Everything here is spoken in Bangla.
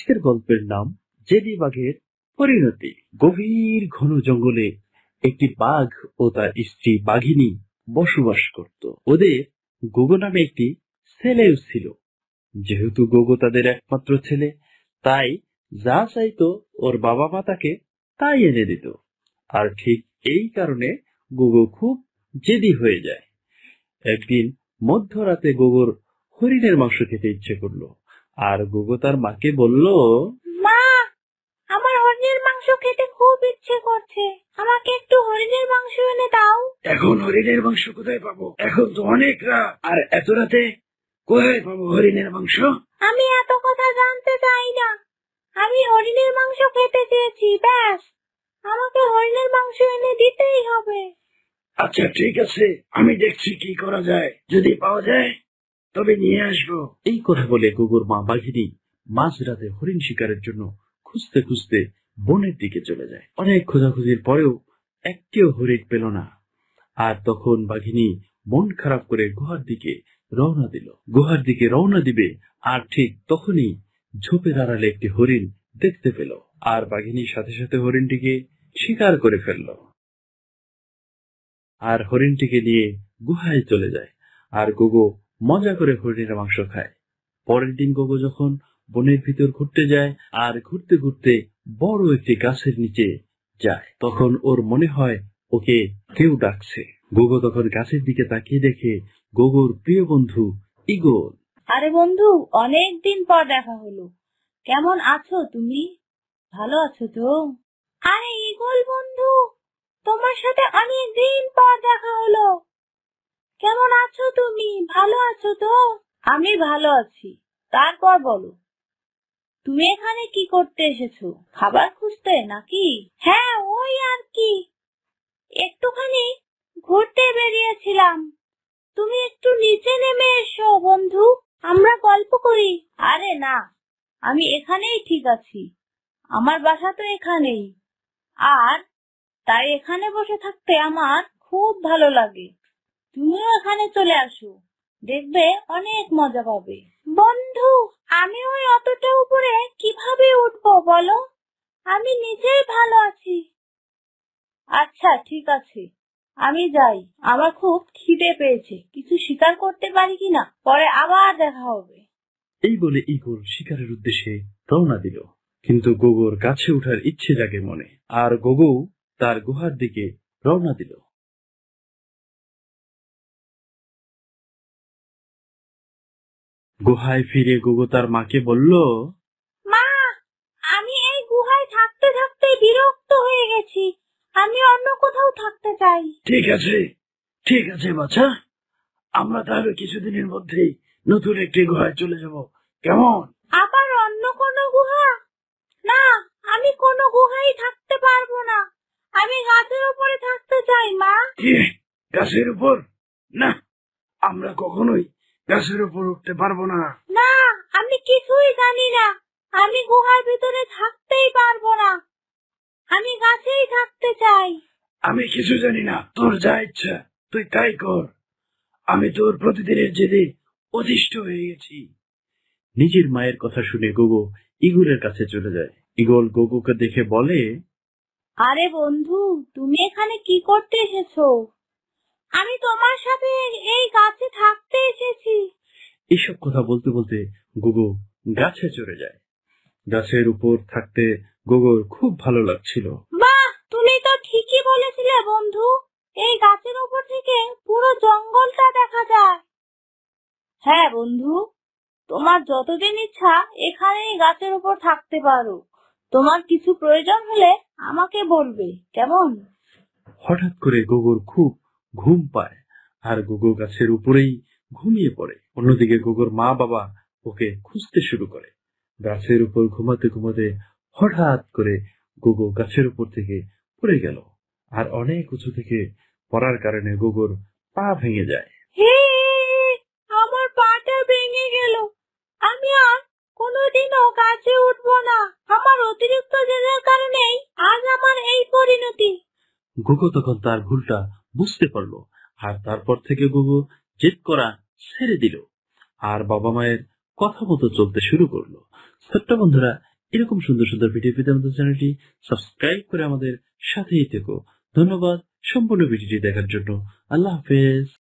আজকের গল্পের নাম জেদি বাঘের পরিণতি। গভীর ঘন জঙ্গলে একটি বাঘ ও তার স্ত্রী বাঘিনী বসবাস করত। ওদের গোগো নামে একটি ছেলেও ছিল। যেহেতু গোগো তাদের একমাত্র ছেলে, তাই যা চাইতো ওর বাবা মা তাকে তাই এনে দিত। আর ঠিক এই কারণে গোগো খুব জেদি হয়ে যায়। একদিন মধ্যরাতে গোগোর হরিণের মাংস খেতে ইচ্ছে করলো, আর গোগো তার মাকে বলল, মা, আমার হরিণের মাংস খেতে খুব ইচ্ছে করছে, আমাকে একটু হরিণের মাংস এনে দাও। এখন হরিণের মাংস কোথায় পাবো? এখন তো অনেক রাত, আর এত রাতে কোথায় পাবো হরিণের মাংস? আমি এত কথা জানতে চাই না, আমি হরিণের মাংস খেতে চেয়েছি, ব্যাস, আমাকে হরিণের মাংস এনে দিতেই হবে। আচ্ছা ঠিক আছে, আমি দেখছি কি করা যায়, যদি পাওয়া যায় তবে নিয়ে আসবো। এই কথা বলে গোগোর মা বাঘিনী মাঝরাতে হরিণ শিকারের জন্য খুঁজতে খুঁজতে বনের দিকে চলে যায়। অনেক খোঁজাখুঁজির পরেও একটিও হরিণ পেল না। আর তখন বাঘিনী মন খারাপ করে গুহার দিকে রওনা দিল। গুহার দিকে রওনা দিবে, আর ঠিক তখনই ঝোপের আড়ালে একটি হরিণ দেখতে পেল, আর বাঘিনীর সাথে সাথে হরিণটিকে শিকার করে ফেলল। আর হরিণটিকে নিয়ে গুহায় চলে যায়, আর গোগো মজা করে হরিণের মাংস খায়। পরের দিন গোগো যখন বনের ভিতর ঘুরতে যায়, আর ঘুরতে ঘুরতে বড় একটি গাছের নিচে যায়, তখন ওর মনে হয় ওকে কেউ ডাকছে। গোগো তখন গাছের দিকে তাকিয়ে দেখে গোগোর প্রিয় বন্ধু ঈগল। আরে বন্ধু, অনেক দিন পর দেখা হলো, কেমন আছো তুমি? ভালো আছো তো? আরে ঈগল বন্ধু, তোমার সাথে অনেক দিন পর দেখা হলো, কেমন আছো তুমি? ভালো আছো তো? আমি ভালো আছি। তারপর বলো, তুমি এখানে কি করতে এসেছো? খাবার খুঁজতে নাকি? হ্যাঁ, ওই আর কি, একটুখানি ঘুরতে বেরিয়েছিলাম। তুমি একটু নিচে নেমে এসো বন্ধু, আমরা গল্প করি। আরে না, আমি এখানেই ঠিক আছি, আমার বাসা তো এখানেই, আর তাই এখানে বসে থাকতে আমার খুব ভালো লাগে। তুমিও এখানে চলে আসো, দেখবে অনেক মজা পাবে। বন্ধু, আমি ওই অতটা উপরে কিভাবে উঠবো বলো? আমি নিজেই ভালো আছি। আচ্ছা ঠিক আছে, আমি যাই, আমার খুব খিদে পেয়েছে, কিছু শিকার করতে পারি কিনা, পরে আবার দেখা হবে। এই বলে ঈগল শিকারের উদ্দেশ্যে রওনা দিল। কিন্তু গোগোর গাছে ওঠার ইচ্ছে জাগে মনে, আর গোগো তার গুহার দিকে রওনা দিল। গুহায় ফিরে গোগো তার মাকে বলল, মা, আমি এই গুহায় থাকতে থাকতে বিরক্ত হয়ে গেছি, আমি অন্য কোথাও থাকতে চাই। ঠিক আছে ঠিক আছে বাচ্চা, আমরা তাহলে কিছুদিনের মধ্যেই নতুন একটি গুহায় চলে যাব, কেমন? আবার অন্য কোনো গুহা? না, আমি কোনো গুহায় থাকতে পারবো না, আমি গাছের উপরে থাকতে চাই। মা, কি, গাছের উপর? না, আমরা কখনোই গাছের উপর উঠতে পারবো না। না, আমি কিছুই জানি না, আমি গুহার ভিতরে থাকতেই পারবো না, আমি গাছেই থাকতে চাই। আমি কিছু জানি না, তোর যা ইচ্ছা তুই তাই কর, আমি তোর প্রতিদিনের জেদে অতিষ্ঠ হয়ে গেছি। নিজের মায়ের কথা শুনে গোগো ঈগলের কাছে চলে যায়। ঈগল গোগোকে দেখে বলে, আরে বন্ধু, তুমি এখানে কি করতে এসেছো? আমি তোমার সাথে এই গাছে থাকতে এসেছি। এসব কথা বলতে বলতে গোগো গাছে চড়ে যায়। গাছের উপর থাকতে গোগোর খুব ভালো লাগছিল। বাহ, তুমি তো ঠিকই বলেছিলে বন্ধু, এই গাছের উপর থেকে পুরো জঙ্গলটা দেখা যায়। হ্যাঁ বন্ধু, তোমার যতদিন ইচ্ছা এখানে এই গাছের উপর থাকতে পারো, তোমার কিছু প্রয়োজন হলে আমাকে বলবে, কেমন? হঠাৎ করে গোগোর খুব ঘুম পায়, আর গোগো গাছের উপরেই ঘুমিয়ে পড়ে। অন্যদিকে গোগোর মা বাবা ওকে খুঁজতে শুরু করে। গাছের উপর ঘুমাতে ঘুমাতে হঠাৎ করে গোগো গাছের উপর থেকে পড়ে গেল, আর অনেক উঁচু থেকে পড়ার কারণে গোগোর পা ভেঙে যায়। হে, আমার পাটা ভেঙে গেল, আমি আর কোনোদিনও গাছে উঠবো না, আমার অতিরিক্ত জেদের কারণেই আজ আমার এই পরিণতি। গোগো তখন তার ভুলটা বুঝতে পারলো, আর তারপর থেকে গোগো জেদ করা ছেড়ে দিল, আর বাবা মায়ের কথা মতো চলতে শুরু করলো। ছোট্ট বন্ধুরা, এরকম সুন্দর সুন্দর ভিডিও পেতে আমাদের চ্যানেলটি সাবস্ক্রাইব করে আমাদের সাথেই থেকো। ধন্যবাদ সম্পূর্ণ ভিডিওটি দেখার জন্য। আল্লাহ হাফেজ।